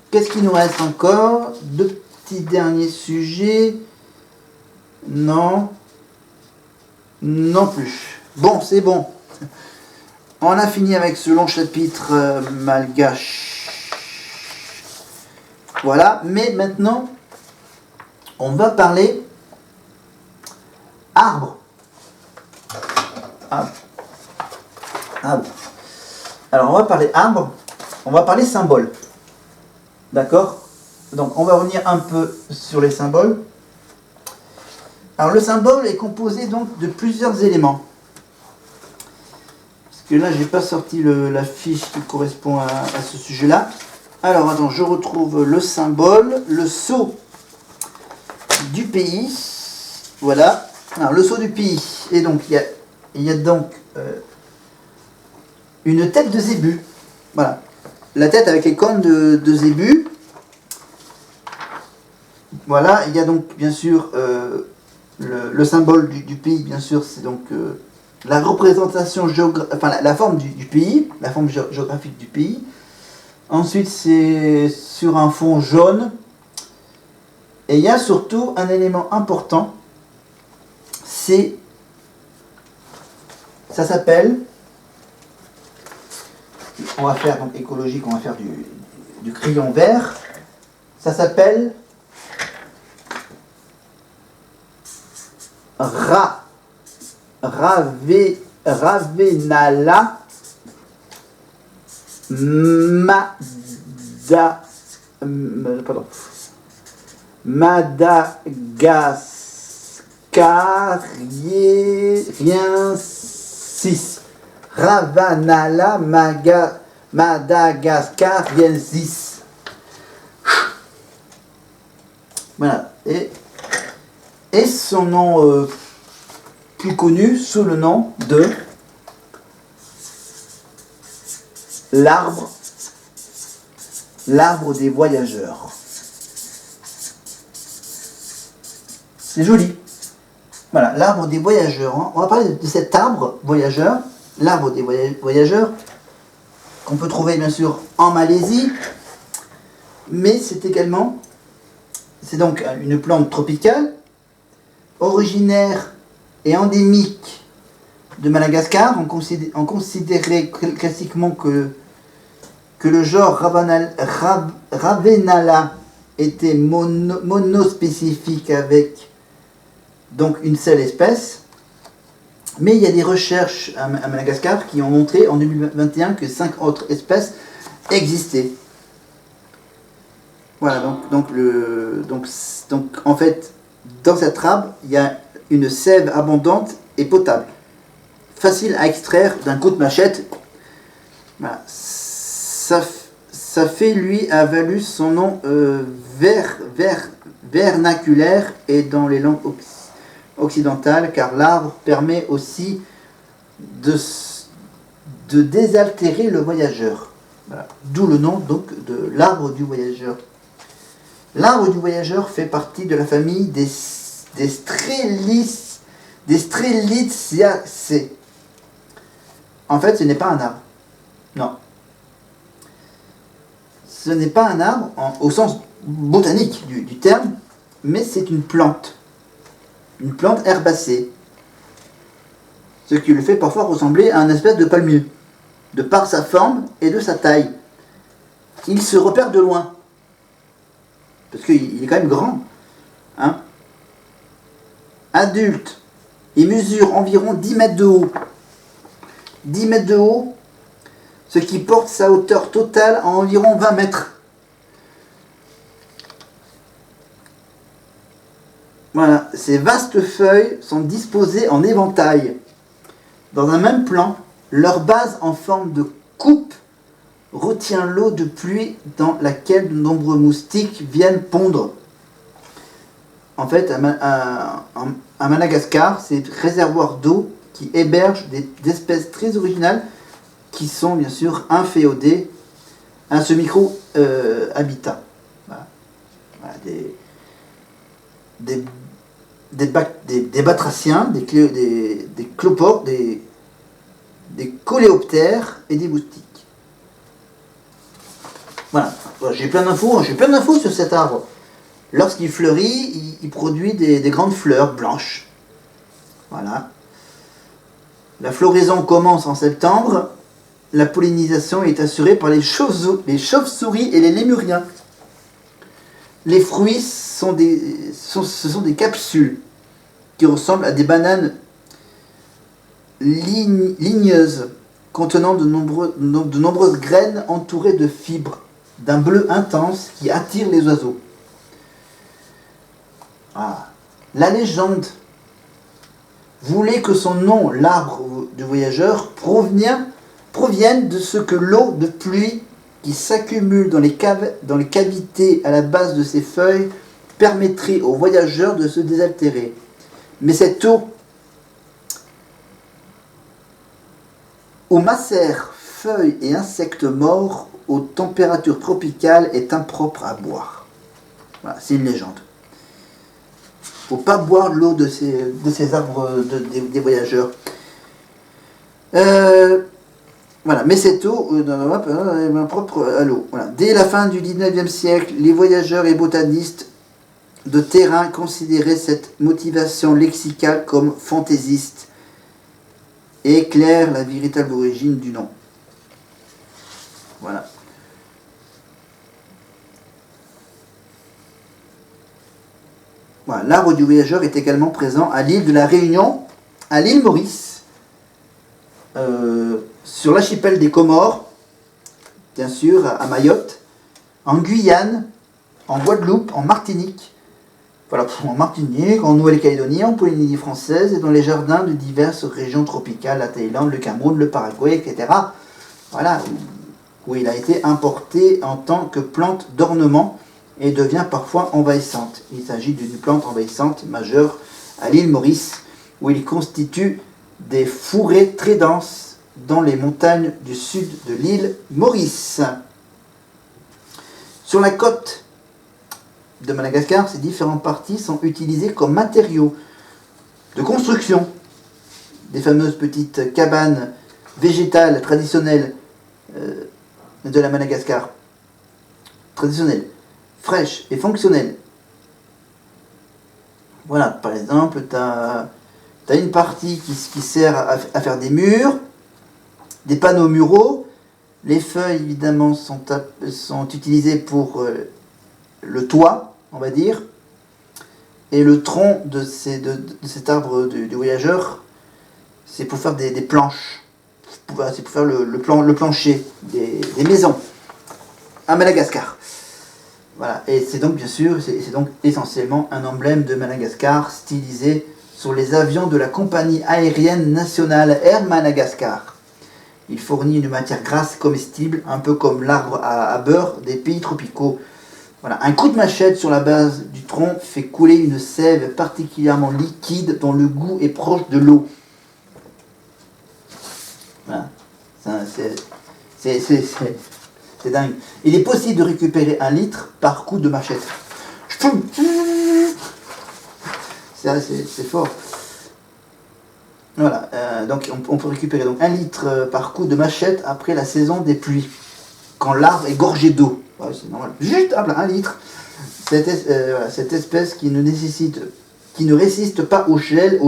Qu'est-ce qu'il nous reste encore? Deux petits derniers sujets. Non. Non plus. Bon, c'est bon. On a fini avec ce long chapitre malgache. Voilà. Mais maintenant, on va parler arbre. Arbre. Arbre. Alors, on va parler arbre. On va parler symbole. D'accord? Donc, on va revenir un peu sur les symboles. Alors, le symbole est composé donc de plusieurs éléments. Parce que là, j'ai pas sorti la fiche qui correspond à ce sujet-là. Alors, attends, je retrouve le symbole, le sceau du pays. Voilà. Alors, le sceau du pays. Et donc, il y a donc une tête de zébu. Voilà. La tête avec les cornes de zébu. Voilà. Il y a donc, bien sûr, le symbole du pays, bien sûr, c'est donc la représentation géographique, enfin la forme du pays, la forme géographique du pays. Ensuite, c'est sur un fond jaune. Et il y a surtout un élément important. Ça s'appelle, on va faire donc écologique, on va faire du crayon vert, ça s'appelle Ravenala Madagascariensis. Ravanala Madagascariensis. Voilà. Et son nom plus connu sous le nom de l'arbre des voyageurs. C'est joli. Voilà, l'arbre des voyageurs. Hein. On va parler de cet arbre voyageur, l'arbre des voyageurs, qu'on peut trouver bien sûr en Malaisie, mais c'est donc une plante tropicale, originaire et endémique de Madagascar. On considérait classiquement que le genre Ravenala était monospécifique avec donc une seule espèce, mais il y a des recherches à Madagascar qui ont montré en 2021 que 5 autres espèces existaient. Voilà, donc en fait, dans cet arbre, il y a une sève abondante et potable, facile à extraire d'un coup de machette. Voilà. Ça fait lui a valu son nom vernaculaire et dans les langues occidentales, car l'arbre permet aussi de désaltérer le voyageur. Voilà. D'où le nom donc de l'arbre du voyageur. L'arbre du voyageur fait partie de la famille des Strelitziaceae. En fait, ce n'est pas un arbre. Non. Ce n'est pas un arbre au sens botanique du terme, mais c'est une plante. Une plante herbacée. Ce qui le fait parfois ressembler à un espèce de palmier. de par sa forme et de sa taille. Il se repère de loin, parce qu'il est quand même grand. Hein. Adulte, il mesure environ 10 mètres de haut. 10 mètres de haut, ce qui porte sa hauteur totale à environ 20 mètres. Voilà, ces vastes feuilles sont disposées en éventail. Dans un même plan, leur base en forme de coupe retient l'eau de pluie dans laquelle de nombreux moustiques viennent pondre. En fait, à Madagascar, c'est des réservoirs d'eau qui hébergent des espèces très originales qui sont bien sûr inféodées à ce micro-habitat. Voilà. Voilà, des batraciens, des cloportes, des coléoptères et des moustiques. Voilà, j'ai plein d'infos sur cet arbre. Lorsqu'il fleurit, il produit des grandes fleurs blanches. Voilà. La floraison commence en septembre. La pollinisation est assurée par les chauves-souris et les lémuriens. Les fruits ce sont des capsules qui ressemblent à des bananes ligneuses contenant de nombreuses graines entourées de fibres d'un bleu intense qui attire les oiseaux. Ah. La légende voulait que son nom, l'arbre du voyageur, provienne de ce que l'eau de pluie qui s'accumule dans les cavités à la base de ses feuilles permettrait aux voyageurs de se désaltérer. Mais cette eau, aux macères, feuilles et insectes morts aux températures tropicales, est impropre à boire. Voilà, c'est une légende. Il ne faut pas boire l'eau de ces arbres des voyageurs. Voilà, mais cette eau est impropre à l'eau. Voilà. Dès la fin du 19e siècle, les voyageurs et botanistes de terrain considéraient cette motivation lexicale comme fantaisiste et éclairent la véritable origine du nom. Voilà. Voilà. L'arbre du voyageur est également présent à l'île de la Réunion, à l'île Maurice, sur l'archipel des Comores, bien sûr, à Mayotte, en Guyane, en Guadeloupe, en Martinique, voilà, en Martinique, en Nouvelle-Calédonie, en Polynésie française et dans les jardins de diverses régions tropicales, la Thaïlande, le Cameroun, le Paraguay, etc. Voilà, où il a été importé en tant que plante d'ornement et devient parfois envahissante. Il s'agit d'une plante envahissante majeure à l'île Maurice, où il constitue des fourrés très denses dans les montagnes du sud de l'île Maurice. Sur la côte de Madagascar, ces différentes parties sont utilisées comme matériaux de construction. Des fameuses petites cabanes végétales traditionnelles de la Madagascar. Traditionnelles, fraîches et fonctionnelles. Voilà, par exemple, tu as une partie qui sert à faire des murs, des panneaux muraux. Les feuilles, évidemment, sont utilisées pour le toit, on va dire. Et le tronc de cet arbre du voyageur, c'est pour faire des planches. C'est pour faire le plancher des maisons à Madagascar. Voilà. Et c'est donc, bien sûr, c'est donc essentiellement un emblème de Madagascar stylisé sur les avions de la compagnie aérienne nationale Air Madagascar. Il fournit une matière grasse comestible, un peu comme l'arbre à beurre des pays tropicaux. Voilà. Un coup de machette sur la base du tronc fait couler une sève particulièrement liquide dont le goût est proche de l'eau. Voilà. C'est dingue. Il est possible de récupérer 1 litre par coup de machette. C'est fort. Voilà, donc on peut récupérer donc 1 litre par coup de machette après la saison des pluies, quand l'arbre est gorgé d'eau. Ouais, c'est normal. Juste 1 litre. Cette espèce qui ne résiste pas au gel,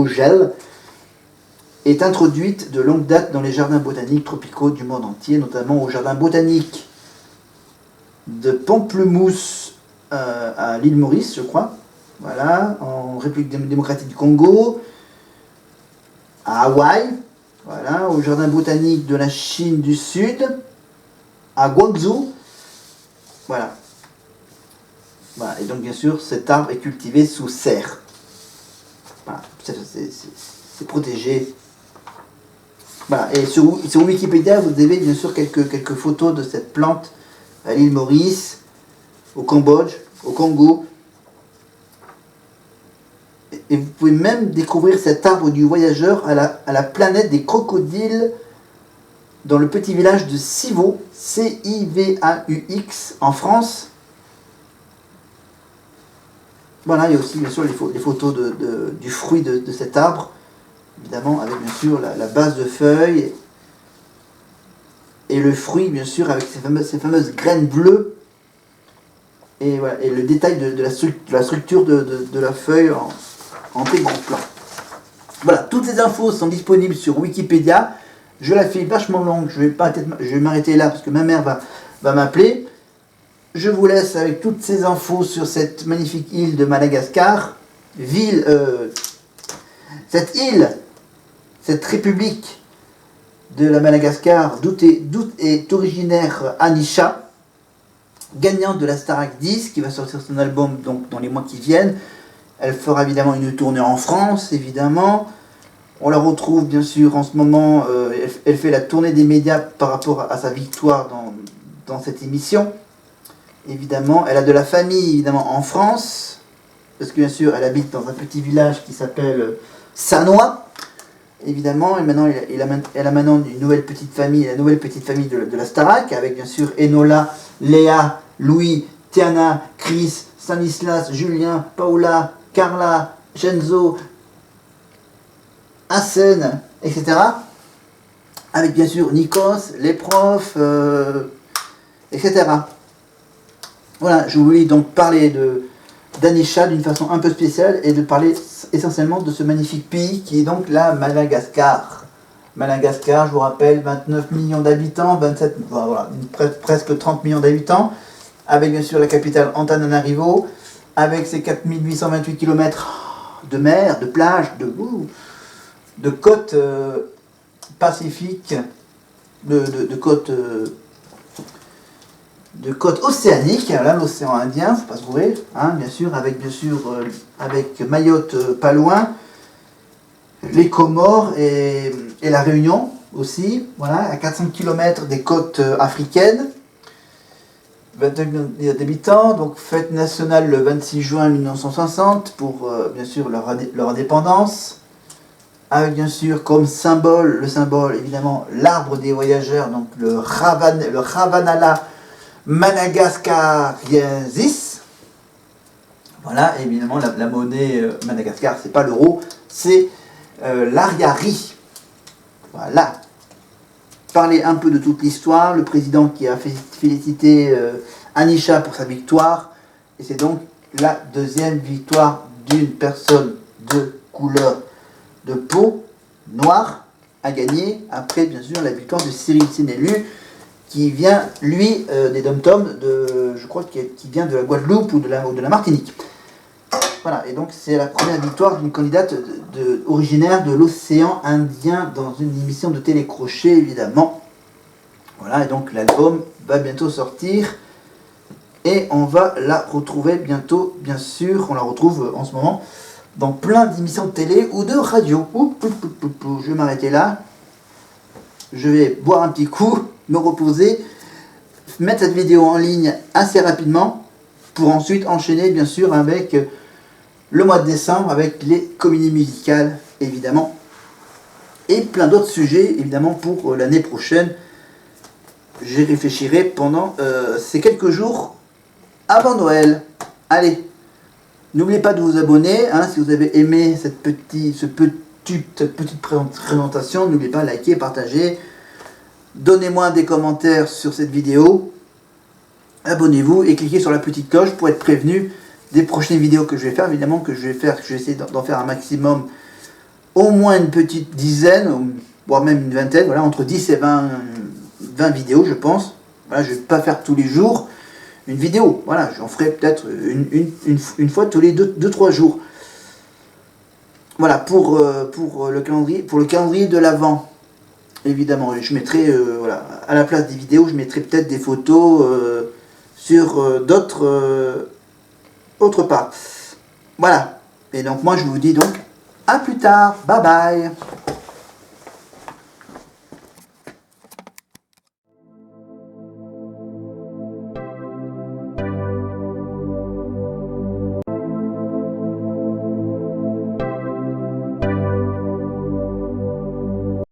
est introduite de longue date dans les jardins botaniques tropicaux du monde entier, notamment au jardin botanique de Pamplemousse à l'île Maurice, je crois. Voilà, en République démocratique du Congo, à Hawaï, voilà, au jardin botanique de la Chine du Sud, à Guangzhou, voilà. Voilà. Et donc bien sûr, cet arbre est cultivé sous serre. Voilà, c'est protégé. Voilà. Et sur Wikipédia, vous avez bien sûr quelques photos de cette plante à l'île Maurice, au Cambodge, au Congo. Et vous pouvez même découvrir cet arbre du voyageur à la planète des crocodiles dans le petit village de Civaux, Civaux, en France. Voilà, il y a aussi bien sûr les photos du fruit de cet arbre, évidemment avec bien sûr la base de feuilles et le fruit bien sûr avec ces fameuses graines bleues et, voilà, et le détail de la structure de la feuille en très grand plan. Voilà, toutes ces infos sont disponibles sur Wikipédia. Je la fais vachement longue, je vais m'arrêter là parce que ma mère va m'appeler. Je vous laisse avec toutes ces infos sur cette magnifique île de Madagascar, cette île, cette république de la Madagascar, d'où est originaire Anisha, gagnante de la Starac 10, qui va sortir son album donc, dans les mois qui viennent. Elle fera évidemment une tournée en France, évidemment. On la retrouve bien sûr en ce moment, elle fait la tournée des médias par rapport à sa victoire dans cette émission. Évidemment, elle a de la famille évidemment en France, parce que bien sûr elle habite dans un petit village qui s'appelle Sanois, évidemment, et maintenant elle a maintenant une nouvelle petite famille, la nouvelle petite famille de la Starac, avec bien sûr Enola, Léa, Louis, Tiana, Chris, Stanislas, Julien, Paola, Carla, Genzo, Hassen, etc. Avec bien sûr Nikos, les profs, etc. Voilà, je voulais donc parler d'Anisha d'une façon un peu spéciale et de parler essentiellement de ce magnifique pays qui est donc la Madagascar. Madagascar, je vous rappelle, 29 millions d'habitants, 27, voilà, presque 30 millions d'habitants, avec bien sûr la capitale Antananarivo, avec ses 4828 km de mer, de plage, de côtes pacifiques, de côtes... de côte océanique, là l'océan Indien, faut pas se bourrer, hein, bien sûr, avec Mayotte pas loin, les Comores et la Réunion aussi, voilà, à 400 km des côtes africaines, 29 millions d'habitants, donc fête nationale le 26 juin 1960 pour bien sûr leur indépendance, avec bien sûr comme symbole, le symbole évidemment l'arbre des voyageurs, donc le Ravanala Madagascariensis. Voilà, évidemment la monnaie Madagascar, c'est pas l'euro, c'est l'ariari. Voilà. Parler un peu de toute l'histoire, le président qui a félicité Anisha pour sa victoire, et c'est donc la deuxième victoire d'une personne de couleur de peau noire à gagner, après bien sûr la victoire de Cyril Sénélu, qui vient, lui, des dom-toms, je crois qu'il vient de la Guadeloupe ou de la Martinique. Voilà, et donc c'est la première victoire d'une candidate originaire de l'océan Indien dans une émission de télécrochet, évidemment. Voilà, et donc l'album va bientôt sortir, et on va la retrouver bientôt, bien sûr, on la retrouve en ce moment dans plein d'émissions de télé ou de radio. Je vais m'arrêter là, je vais boire un petit coup, me reposer, mettre cette vidéo en ligne assez rapidement pour ensuite enchaîner bien sûr avec le mois de décembre avec les comédies musicales évidemment et plein d'autres sujets évidemment pour l'année prochaine. J'y réfléchirai pendant ces quelques jours avant Noël. Allez, n'oubliez pas de vous abonner hein, si vous avez aimé cette petite présentation. N'oubliez pas de liker, partager. Donnez-moi des commentaires sur cette vidéo, abonnez-vous et cliquez sur la petite cloche pour être prévenu des prochaines vidéos que je vais faire. Évidemment que je vais essayer d'en faire un maximum au moins une petite dizaine, voire même une vingtaine, voilà, entre 10 et 20 vidéos, je pense. Voilà, je ne vais pas faire tous les jours une vidéo. Voilà, j'en ferai peut-être une fois tous les 2-3 jours. Voilà, pour le calendrier de l'Avent. Évidemment, je mettrai, voilà, à la place des vidéos, je mettrai peut-être des photos sur autre part. Voilà. Et donc moi, je vous dis donc à plus tard. Bye bye.